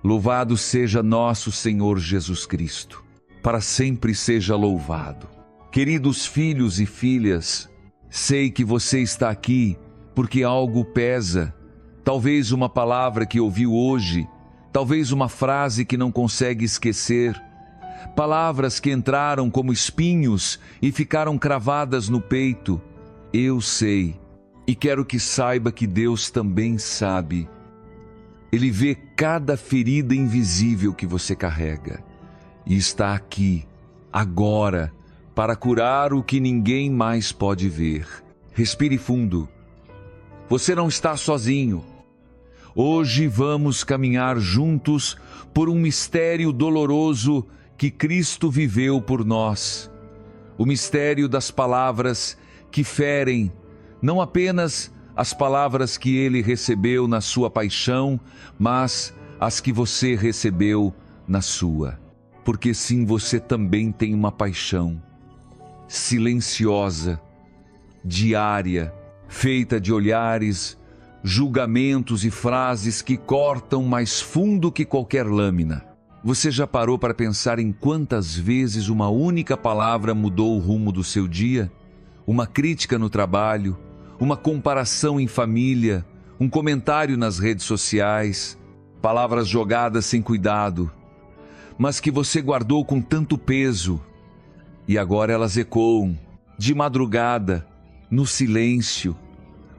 Louvado seja nosso Senhor Jesus Cristo. Para sempre seja louvado. Queridos filhos e filhas, sei que você está aqui porque algo pesa. Talvez uma palavra que ouviu hoje, talvez uma frase que não consegue esquecer. Palavras que entraram como espinhos e ficaram cravadas no peito. Eu sei, e quero que saiba que Deus também sabe. Ele vê cada ferida invisível que você carrega e está aqui, agora, para curar o que ninguém mais pode ver. Respire fundo. Você não está sozinho. Hoje vamos caminhar juntos por um mistério doloroso que Cristo viveu por nós. O mistério das palavras que ferem, não apenas as palavras que ele recebeu na sua paixão, mas as que você recebeu na sua. Porque sim, você também tem uma paixão silenciosa, diária, feita de olhares, julgamentos e frases que cortam mais fundo que qualquer lâmina. Você já parou para pensar em quantas vezes uma única palavra mudou o rumo do seu dia? Uma crítica no trabalho, uma comparação em família, um comentário nas redes sociais, palavras jogadas sem cuidado, mas que você guardou com tanto peso, e agora elas ecoam, de madrugada, no silêncio,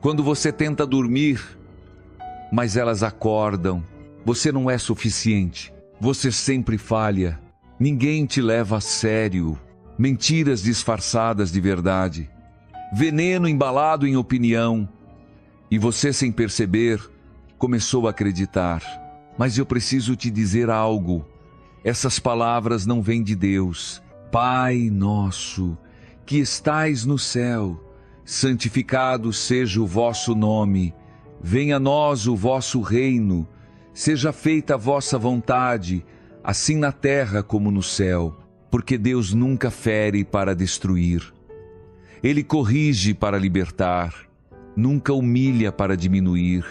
quando você tenta dormir, mas elas acordam. Você não é suficiente, você sempre falha, ninguém te leva a sério, mentiras disfarçadas de verdade, veneno embalado em opinião, e você, sem perceber, começou a acreditar. Mas eu preciso te dizer algo, essas palavras não vêm de Deus. Pai nosso, que estais no céu, santificado seja o vosso nome, venha a nós o vosso reino, seja feita a vossa vontade, assim na terra como no céu, porque Deus nunca fere para destruir. Ele corrige para libertar, nunca humilha para diminuir.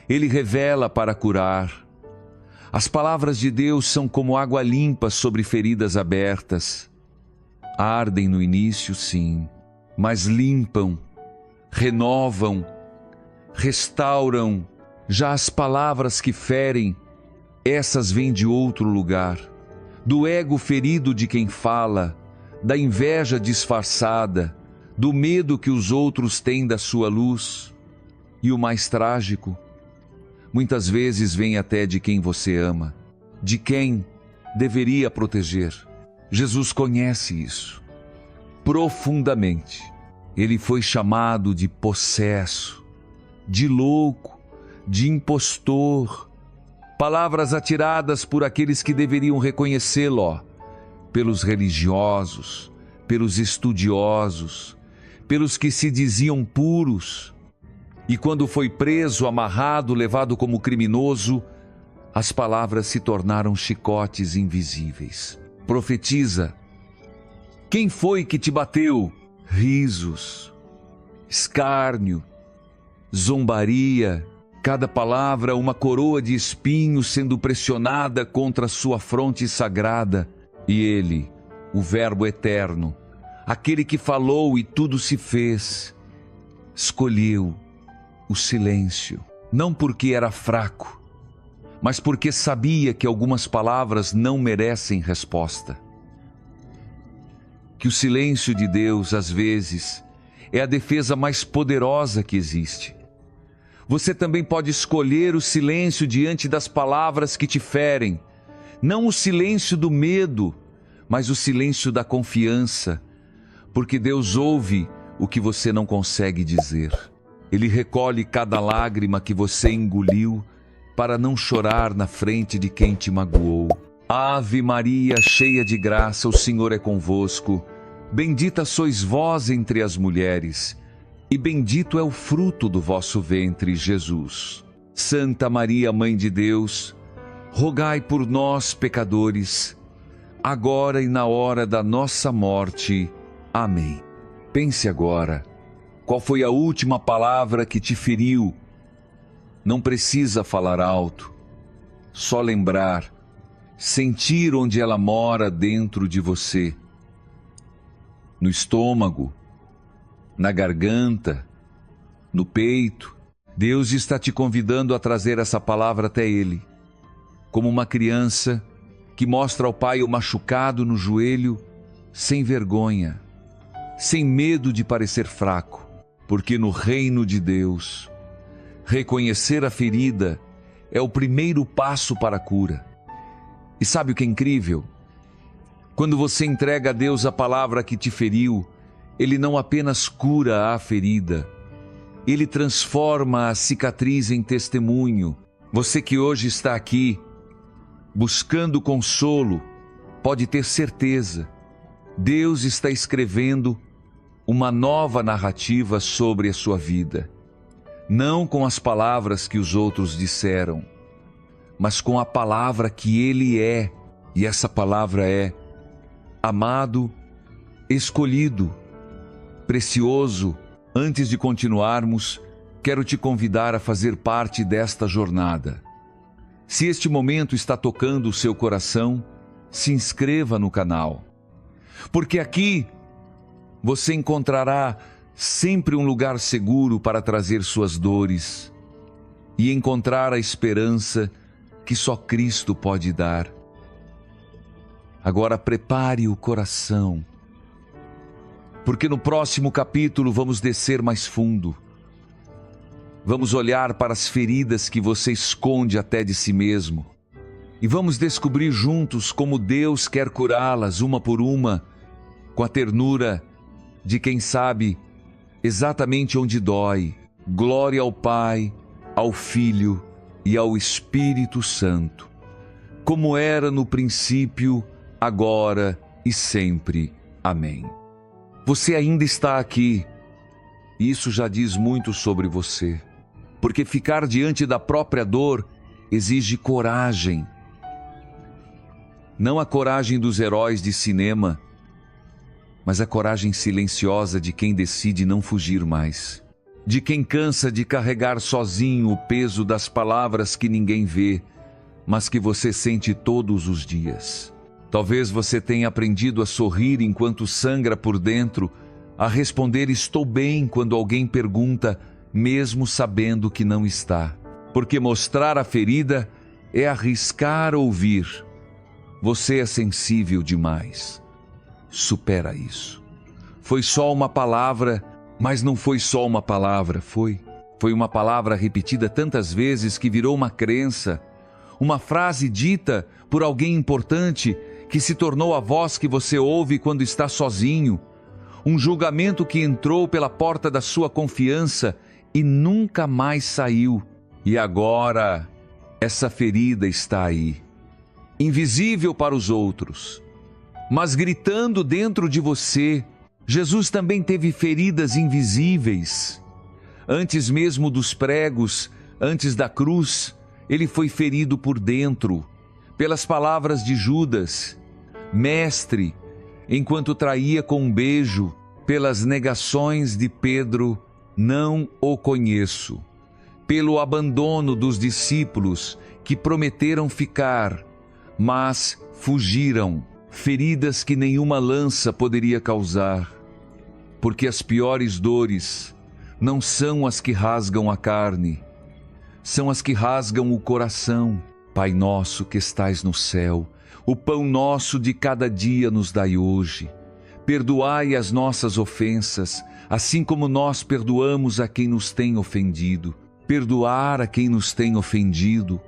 Ele revela para curar. As palavras de Deus são como água limpa sobre feridas abertas. Ardem no início, sim, mas limpam, renovam, restauram. Já as palavras que ferem, essas vêm de outro lugar, do ego ferido de quem fala, da inveja disfarçada, do medo que os outros têm da sua luz. E o mais trágico, muitas vezes vem até de quem você ama, de quem deveria proteger. Jesus conhece isso profundamente. Ele foi chamado de possesso, de louco, de impostor, palavras atiradas por aqueles que deveriam reconhecê-lo, pelos religiosos, pelos estudiosos, pelos que se diziam puros. E quando foi preso, amarrado, levado como criminoso, as palavras se tornaram chicotes invisíveis. Profetiza. Quem foi que te bateu? Risos, escárnio, zombaria, cada palavra uma coroa de espinhos sendo pressionada contra sua fronte sagrada. E ele, o Verbo eterno, aquele que falou e tudo se fez, escolheu o silêncio, não porque era fraco, mas porque sabia que algumas palavras não merecem resposta. Que o silêncio de Deus, às vezes, é a defesa mais poderosa que existe. Você também pode escolher o silêncio diante das palavras que te ferem, não o silêncio do medo, mas o silêncio da confiança, porque Deus ouve o que você não consegue dizer. Ele recolhe cada lágrima que você engoliu para não chorar na frente de quem te magoou. Ave Maria, cheia de graça, o Senhor é convosco. Bendita sois vós entre as mulheres, e bendito é o fruto do vosso ventre, Jesus. Santa Maria, Mãe de Deus, rogai por nós, pecadores, agora e na hora da nossa morte. Amém. Pense agora, qual foi a última palavra que te feriu? Não precisa falar alto. só lembrar, sentir onde ela mora dentro de você. No estômago, na garganta, no peito. Deus está te convidando a trazer essa palavra até Ele, como uma criança que mostra ao pai o machucado no joelho, sem vergonha, sem medo de parecer fraco, porque no reino de Deus, reconhecer a ferida é o primeiro passo para a cura. E sabe o que é incrível? Quando você entrega a Deus a palavra que te feriu, Ele não apenas cura a ferida, Ele transforma a cicatriz em testemunho. Você que hoje está aqui, buscando consolo, pode ter certeza, Deus está escrevendo uma nova narrativa sobre a sua vida. Não com as palavras que os outros disseram, mas com a palavra que Ele é. E essa palavra é: amado, escolhido, precioso. Antes de continuarmos, quero te convidar a fazer parte desta jornada. Se este momento está tocando o seu coração, se inscreva no canal, porque aqui você encontrará sempre um lugar seguro para trazer suas dores e encontrar a esperança que só Cristo pode dar. Agora prepare o coração, porque no próximo capítulo vamos descer mais fundo. Vamos olhar para as feridas que você esconde até de si mesmo. E vamos descobrir juntos como Deus quer curá-las uma por uma, com a ternura de quem sabe exatamente onde dói. Glória ao Pai, ao Filho e ao Espírito Santo, como era no princípio, agora e sempre. Amém. Você ainda está aqui. Isso já diz muito sobre você, porque ficar diante da própria dor exige coragem. Não a coragem dos heróis de cinema, mas a coragem silenciosa de quem decide não fugir mais, de quem cansa de carregar sozinho o peso das palavras que ninguém vê, mas que você sente todos os dias. Talvez você tenha aprendido a sorrir enquanto sangra por dentro, a responder estou bem quando alguém pergunta, mesmo sabendo que não está. Porque mostrar a ferida é arriscar ouvir. Você é sensível demais. Supera isso. Foi só uma palavra, mas não foi só uma palavra, foi uma palavra repetida tantas vezes que virou uma crença, uma frase dita por alguém importante que se tornou a voz que você ouve quando está sozinho, um julgamento que entrou pela porta da sua confiança e nunca mais saiu. E agora, essa ferida está aí, invisível para os outros, mas gritando dentro de você. Jesus também teve feridas invisíveis. Antes mesmo dos pregos, antes da cruz, ele foi ferido por dentro, pelas palavras de Judas, mestre, enquanto traía com um beijo, pelas negações de Pedro, não o conheço, pelo abandono dos discípulos que prometeram ficar, mas fugiram, feridas que nenhuma lança poderia causar, porque as piores dores não são as que rasgam a carne, são as que rasgam o coração. Pai nosso que estais no céu, o pão nosso de cada dia nos dai hoje. Perdoai as nossas ofensas, assim como nós perdoamos a quem nos tem ofendido. Perdoar a quem nos tem ofendido.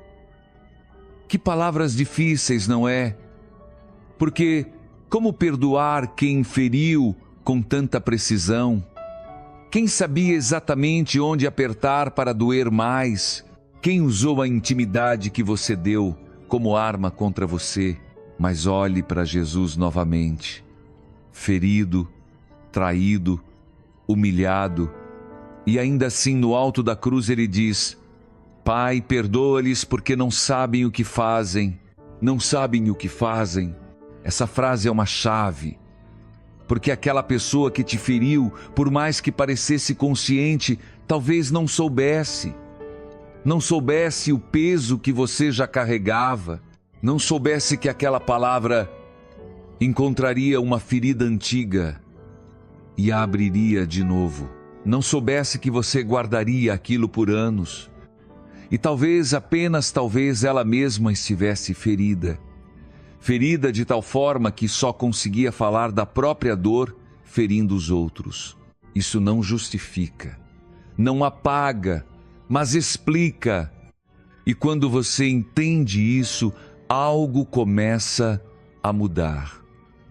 Que palavras difíceis, não é? Porque como perdoar quem feriu com tanta precisão? Quem sabia exatamente onde apertar para doer mais? Quem usou a intimidade que você deu como arma contra você? Mas olhe para Jesus novamente, ferido, traído, humilhado, e ainda assim no alto da cruz ele diz: Pai, perdoa-lhes porque não sabem o que fazem, não sabem o que fazem. Essa frase é uma chave, porque aquela pessoa que te feriu, por mais que parecesse consciente, talvez não soubesse. não soubesse o peso que você já carregava, não soubesse que aquela palavra encontraria uma ferida antiga e a abriria de novo, não soubesse que você guardaria aquilo por anos, e talvez, apenas talvez, ela mesma estivesse ferida de tal forma que só conseguia falar da própria dor, ferindo os outros. Isso não justifica, não apaga, mas explica. E quando você entende isso, algo começa a mudar.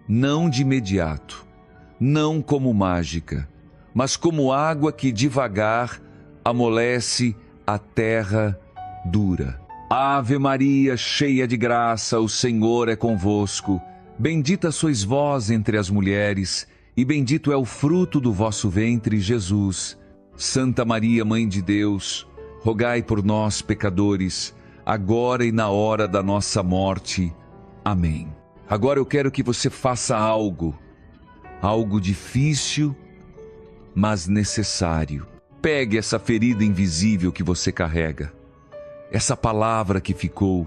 Não de imediato, não como mágica, mas como água que devagar amolece a terra dura. Ave Maria, cheia de graça, o Senhor é convosco. Bendita sois vós entre as mulheres, e bendito é o fruto do vosso ventre, Jesus. Santa Maria, Mãe de Deus, rogai por nós, pecadores, agora e na hora da nossa morte. Amém. Agora eu quero que você faça algo difícil, mas necessário. Pegue essa ferida invisível que você carrega, essa palavra que ficou,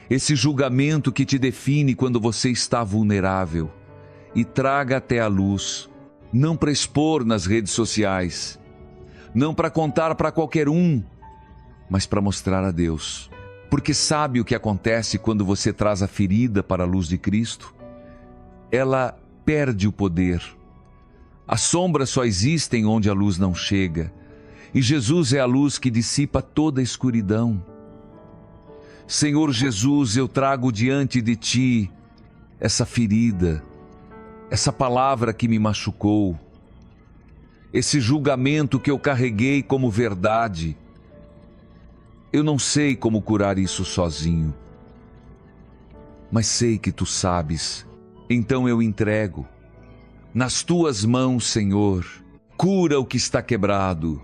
esse julgamento que te define quando você está vulnerável, e traga até a luz, não para expor nas redes sociais, não para contar para qualquer um, mas para mostrar a Deus. Porque sabe o que acontece quando você traz a ferida para a luz de Cristo? Ela perde o poder. As sombras só existem onde a luz não chega, e Jesus é a luz que dissipa toda a escuridão. Senhor Jesus, eu trago diante de Ti essa ferida, essa palavra que me machucou, esse julgamento que eu carreguei como verdade. Eu não sei como curar isso sozinho, mas sei que Tu sabes. Então eu entrego nas Tuas mãos, Senhor. Cura o que está quebrado,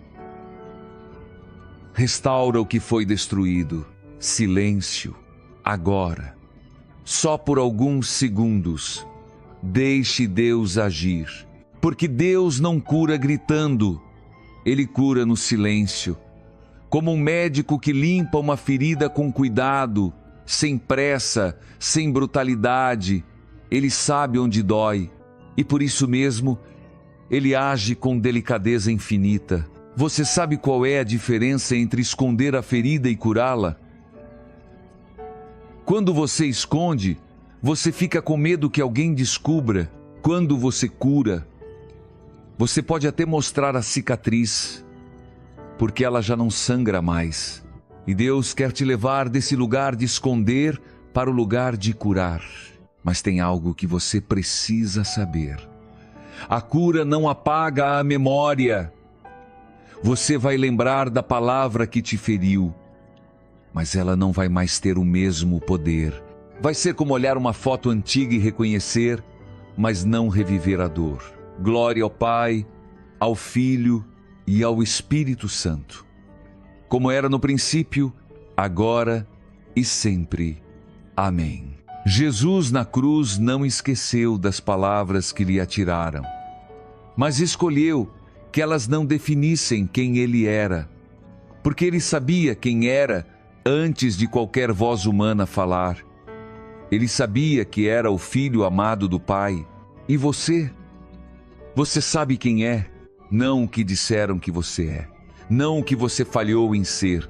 restaura o que foi destruído. Silêncio, agora, só por alguns segundos. Deixe Deus agir, porque Deus não cura gritando, Ele cura no silêncio. Como um médico que limpa uma ferida com cuidado, sem pressa, sem brutalidade, Ele sabe onde dói, e por isso mesmo, Ele age com delicadeza infinita. Você sabe qual é a diferença entre esconder a ferida e curá-la? Quando você esconde, você fica com medo que alguém descubra. Quando você cura, você pode até mostrar a cicatriz, porque ela já não sangra mais. E Deus quer te levar desse lugar de esconder para o lugar de curar. Mas tem algo que você precisa saber. A cura não apaga a memória. Você vai lembrar da palavra que te feriu, mas ela não vai mais ter o mesmo poder. Vai ser como olhar uma foto antiga e reconhecer, mas não reviver a dor. Glória ao Pai, ao Filho e ao Espírito Santo, como era no princípio, agora e sempre. Amém. Jesus na cruz não esqueceu das palavras que lhe atiraram, mas escolheu que elas não definissem quem Ele era, porque Ele sabia quem era antes de qualquer voz humana falar. Ele sabia que era o Filho amado do Pai. E você? Você sabe quem é? Não o que disseram que você é, não o que você falhou em ser,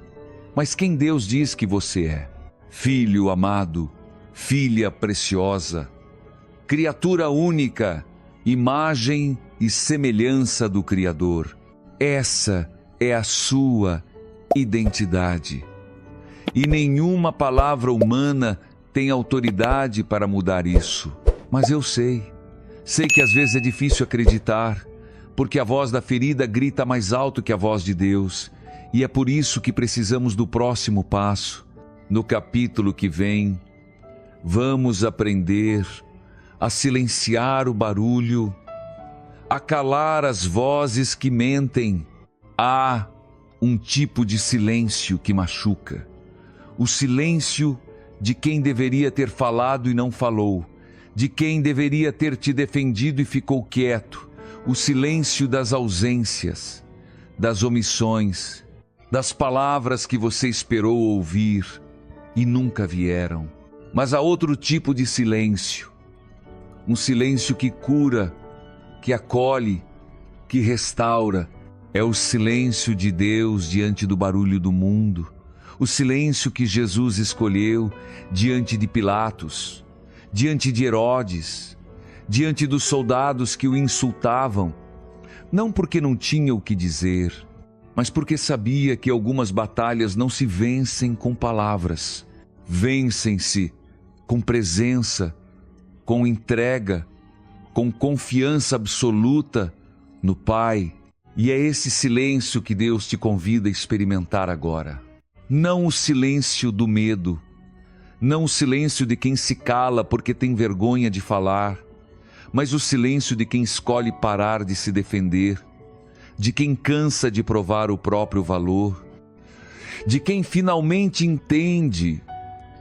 mas quem Deus diz que você é. Filho amado, filha preciosa, criatura única, imagem e semelhança do Criador. Essa é a sua identidade. E nenhuma palavra humana tem autoridade para mudar isso. Mas eu sei que às vezes é difícil acreditar, porque a voz da ferida grita mais alto que a voz de Deus. E é por isso que precisamos do próximo passo. No capítulo que vem, vamos aprender a silenciar o barulho, a calar as vozes que mentem. Há um tipo de silêncio que machuca. O silêncio de quem deveria ter falado e não falou, de quem deveria ter te defendido e ficou quieto. O silêncio das ausências, das omissões. das palavras que você esperou ouvir e nunca vieram. Mas há outro tipo de silêncio, um silêncio que cura, que acolhe, que restaura. É o silêncio de Deus diante do barulho do mundo, o silêncio que Jesus escolheu diante de Pilatos, diante de Herodes, diante dos soldados que o insultavam, não porque não tinha o que dizer, mas porque sabia que algumas batalhas não se vencem com palavras, vencem-se com presença, com entrega, com confiança absoluta no Pai. E é esse silêncio que Deus te convida a experimentar agora. Não o silêncio do medo, não o silêncio de quem se cala porque tem vergonha de falar, mas o silêncio de quem escolhe parar de se defender, de quem cansa de provar o próprio valor, de quem finalmente entende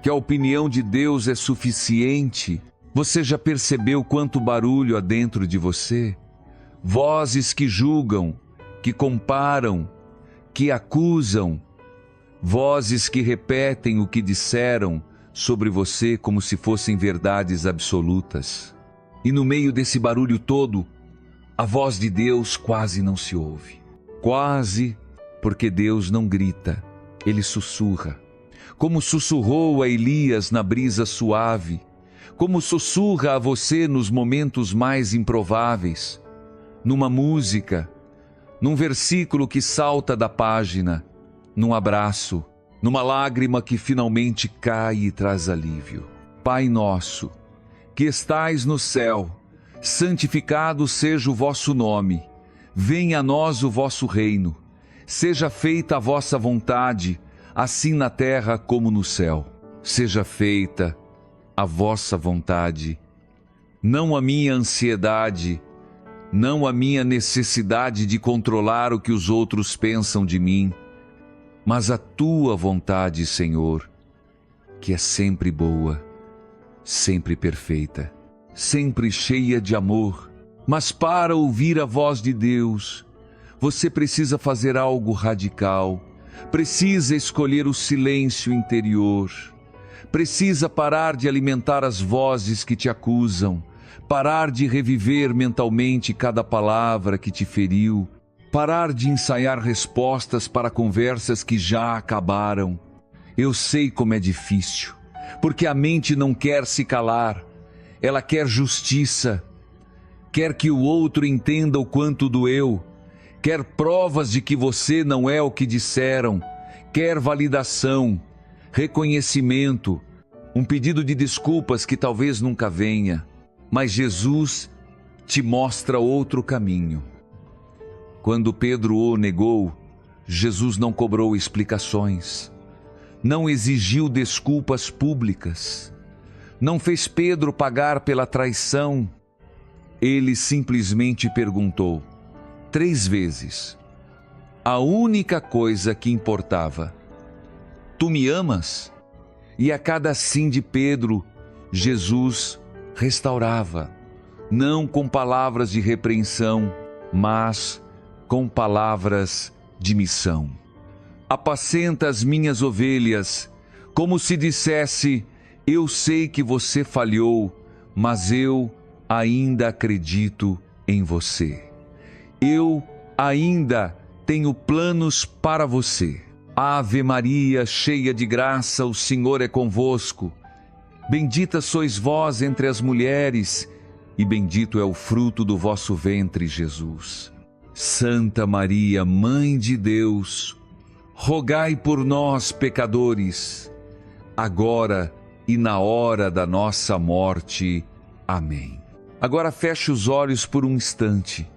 que a opinião de Deus é suficiente. Você já percebeu quanto barulho há dentro de você? Vozes que julgam, que comparam, que acusam, vozes que repetem o que disseram sobre você como se fossem verdades absolutas. E no meio desse barulho todo, a voz de Deus quase não se ouve. Quase, porque Deus não grita, Ele sussurra. Como sussurrou a Elias na brisa suave, como sussurra a você nos momentos mais improváveis, numa música, num versículo que salta da página, num abraço, numa lágrima que finalmente cai e traz alívio. Pai nosso, que estais no céu, santificado seja o vosso nome. Venha a nós o vosso reino. Seja feita a vossa vontade, assim na terra como no céu. Seja feita a vossa vontade, não a minha ansiedade, não a minha necessidade de controlar o que os outros pensam de mim, mas a tua vontade, Senhor, que é sempre boa, sempre perfeita, sempre cheia de amor. Mas para ouvir a voz de Deus, você precisa fazer algo radical, precisa escolher o silêncio interior, precisa parar de alimentar as vozes que te acusam, parar de reviver mentalmente cada palavra que te feriu, parar de ensaiar respostas para conversas que já acabaram. Eu sei como é difícil, porque a mente não quer se calar, ela quer justiça, quer que o outro entenda o quanto doeu, quer provas de que você não é o que disseram, quer validação, reconhecimento, um pedido de desculpas que talvez nunca venha. Mas Jesus te mostra outro caminho. Quando Pedro o negou, Jesus não cobrou explicações, não exigiu desculpas públicas, não fez Pedro pagar pela traição. Ele simplesmente perguntou 3 vezes a única coisa que importava: tu me amas? E a cada sim de Pedro, Jesus restaurava, não com palavras de repreensão, mas com palavras de missão. Apacenta as minhas ovelhas, como se dissesse: eu sei que você falhou, mas eu ainda acredito em você. Eu ainda tenho planos para você. Ave Maria, cheia de graça, o Senhor é convosco. Bendita sois vós entre as mulheres, e bendito é o fruto do vosso ventre, Jesus. Santa Maria, Mãe de Deus, rogai por nós, pecadores, agora e na hora da nossa morte. Amém. Agora feche os olhos por um instante,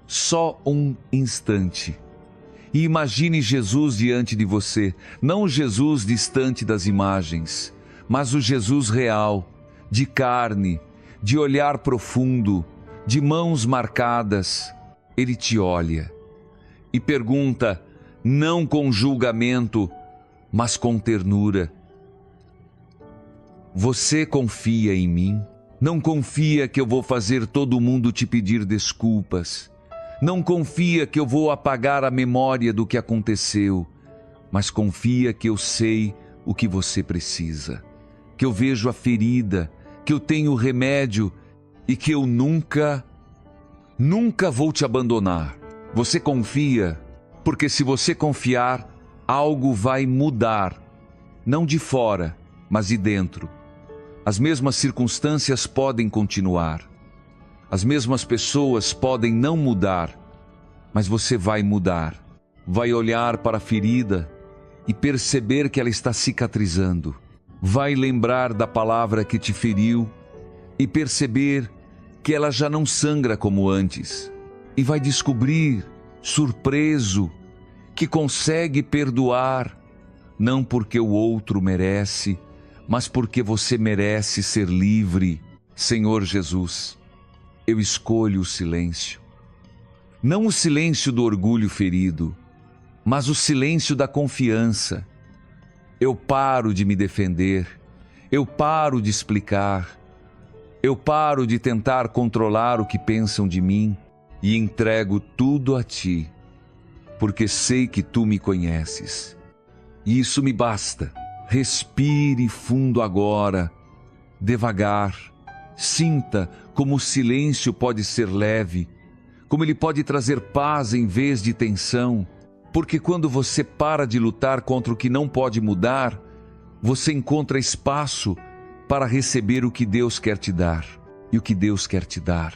só um instante, e imagine Jesus diante de você, não o Jesus distante das imagens, mas o Jesus real, de carne, de olhar profundo, de mãos marcadas. Ele te olha e pergunta, não com julgamento, mas com ternura: você confia em mim? Não confia que eu vou fazer todo mundo te pedir desculpas. Não confia que eu vou apagar a memória do que aconteceu. mas confia que eu sei o que você precisa, que eu vejo a ferida, que eu tenho o remédio e que eu nunca vou te abandonar. Você confia, porque se você confiar, algo vai mudar, não de fora, mas de dentro. As mesmas circunstâncias podem continuar, as mesmas pessoas podem não mudar, mas você vai mudar. Vai olhar para a ferida e perceber que ela está cicatrizando. Vai lembrar da palavra que te feriu e perceber que ela já não sangra como antes. E vai descobrir, surpreso, que consegue perdoar, não porque o outro merece, mas porque você merece ser livre. Senhor Jesus, eu escolho o silêncio. Não o silêncio do orgulho ferido, mas o silêncio da confiança. Eu paro de me defender, eu paro de explicar, eu paro de tentar controlar o que pensam de mim e entrego tudo a Ti, porque sei que Tu me conheces. E isso me basta. Respire fundo agora, devagar. Sinta como o silêncio pode ser leve, como ele pode trazer paz em vez de tensão. Porque quando você para de lutar contra o que não pode mudar, você encontra espaço para receber o que Deus quer te dar. E o que Deus quer te dar?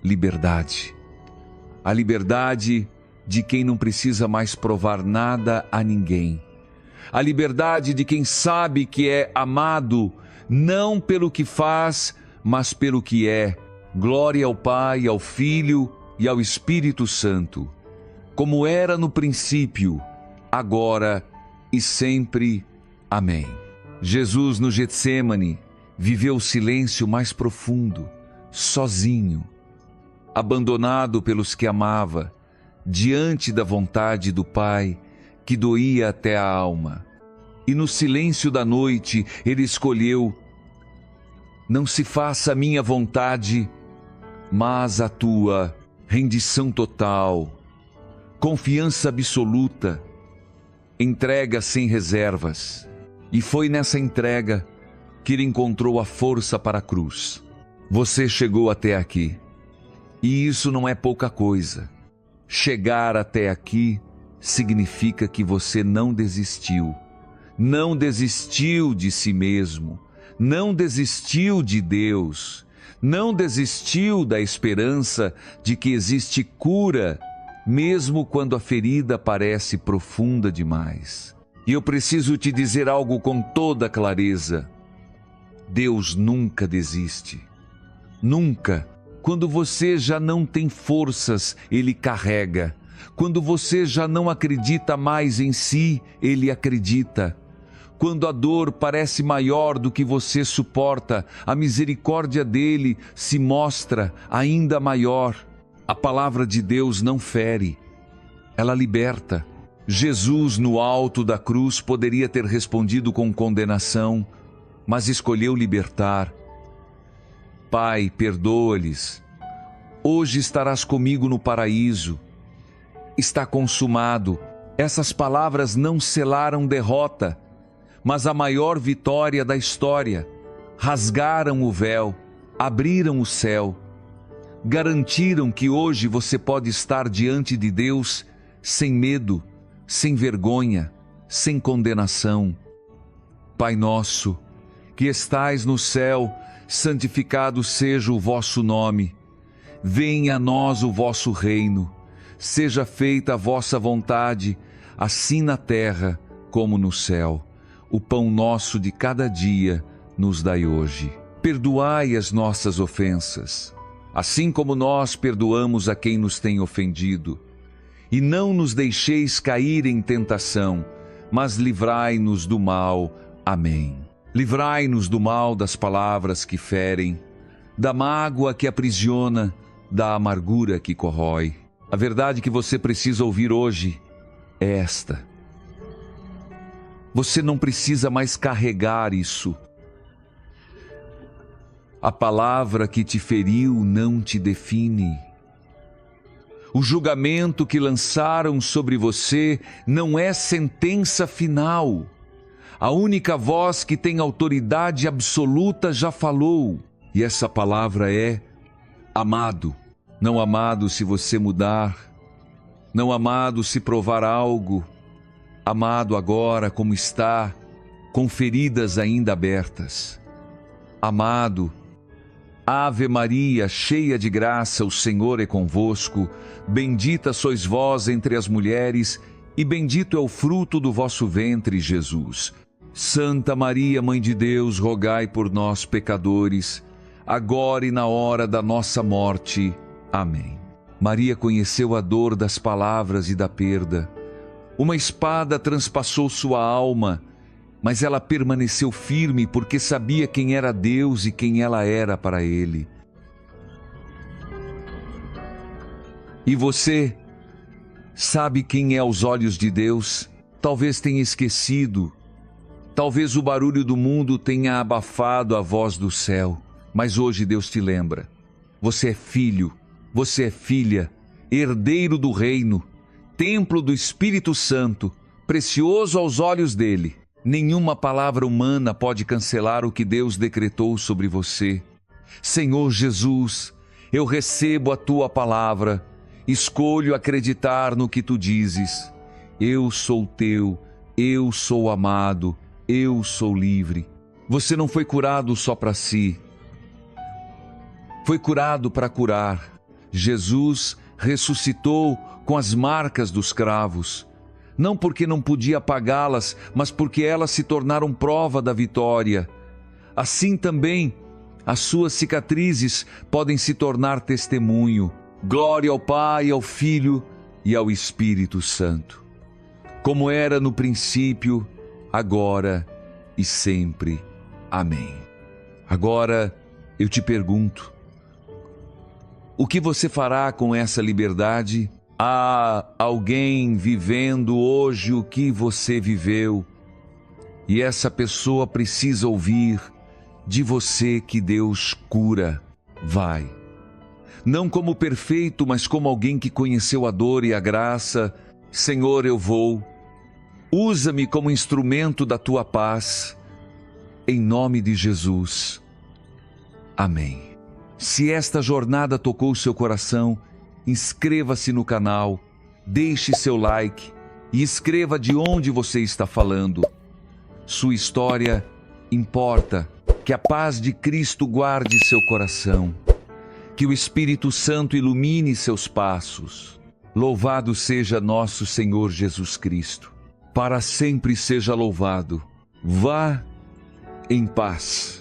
Liberdade. A liberdade de quem não precisa mais provar nada a ninguém. A liberdade de quem sabe que é amado, não pelo que faz, mas pelo que é. Glória ao Pai, ao Filho e ao Espírito Santo, como era no princípio, agora e sempre. Amém. Jesus no Getsêmani viveu o silêncio mais profundo, sozinho, abandonado pelos que amava, diante da vontade do Pai, que doía até a alma. E no silêncio da noite ele escolheu: não se faça a minha vontade, mas a tua. Rendição total, confiança absoluta, entrega sem reservas. E foi nessa entrega que ele encontrou a força para a cruz. Você chegou até aqui, e isso não é pouca coisa. Chegar até aqui significa que você não desistiu. Não desistiu de si mesmo, não desistiu de Deus, não desistiu da esperança de que existe cura, mesmo quando a ferida parece profunda demais. E eu preciso te dizer algo com toda clareza: Deus nunca desiste. Nunca. Quando você já não tem forças, Ele carrega. Quando você já não acredita mais em si, Ele acredita. Quando a dor parece maior do que você suporta, a misericórdia dele se mostra ainda maior. A palavra de Deus não fere, ela liberta. Jesus, no alto da cruz, poderia ter respondido com condenação, mas escolheu libertar. Pai, perdoa-lhes. Hoje estarás comigo no paraíso. Está consumado. Essas palavras não selaram derrota, mas a maior vitória da história. Rasgaram o véu, abriram o céu, garantiram que hoje você pode estar diante de Deus sem medo, sem vergonha, sem condenação. Pai nosso, que estais no céu, santificado seja o vosso nome. Venha a nós o vosso reino. Seja feita a vossa vontade, assim na terra como no céu. O pão nosso de cada dia nos dai hoje. Perdoai as nossas ofensas, assim como nós perdoamos a quem nos tem ofendido. E não nos deixeis cair em tentação, mas livrai-nos do mal. Amém. Livrai-nos do mal das palavras que ferem, da mágoa que aprisiona, da amargura que corrói. A verdade que você precisa ouvir hoje é esta: você não precisa mais carregar isso. A palavra que te feriu não te define. O julgamento que lançaram sobre você não é sentença final. A única voz que tem autoridade absoluta já falou, e essa palavra é amado. Não amado se você mudar, não amado se provar algo, amado agora como está, com feridas ainda abertas. Amado, Ave Maria, cheia de graça, o Senhor é convosco. Bendita sois vós entre as mulheres, e bendito é o fruto do vosso ventre, Jesus. Santa Maria, Mãe de Deus, rogai por nós, pecadores, agora e na hora da nossa morte. Amém. Maria conheceu a dor das palavras e da perda. Uma espada transpassou sua alma, mas ela permaneceu firme porque sabia quem era Deus e quem ela era para Ele. E você sabe quem é aos olhos de Deus? Talvez tenha esquecido, talvez o barulho do mundo tenha abafado a voz do céu, mas hoje Deus te lembra. Você é filho, você é filha, herdeiro do reino, templo do Espírito Santo, precioso aos olhos dele. Nenhuma palavra humana pode cancelar o que Deus decretou sobre você. Senhor Jesus, eu recebo a tua palavra, escolho acreditar no que tu dizes. Eu sou teu, eu sou amado, eu sou livre. Você não foi curado só para si, foi curado para curar. Jesus ressuscitou com as marcas dos cravos, não porque não podia apagá-las, mas porque elas se tornaram prova da vitória. Assim também, as suas cicatrizes podem se tornar testemunho. Glória ao Pai, ao Filho e ao Espírito Santo, como era no princípio, agora e sempre. Amém. Agora eu te pergunto, o que você fará com essa liberdade? Há alguém vivendo hoje o que você viveu, e essa pessoa precisa ouvir de você que Deus cura. Vai. Não como perfeito, mas como alguém que conheceu a dor e a graça. Senhor, eu vou. Usa-me como instrumento da tua paz. Em nome de Jesus. Amém. Se esta jornada tocou seu coração, inscreva-se no canal, deixe seu like e escreva de onde você está falando. Sua história importa. Que a paz de Cristo guarde seu coração. Que o Espírito Santo ilumine seus passos. Louvado seja nosso Senhor Jesus Cristo. Para sempre seja louvado. Vá em paz.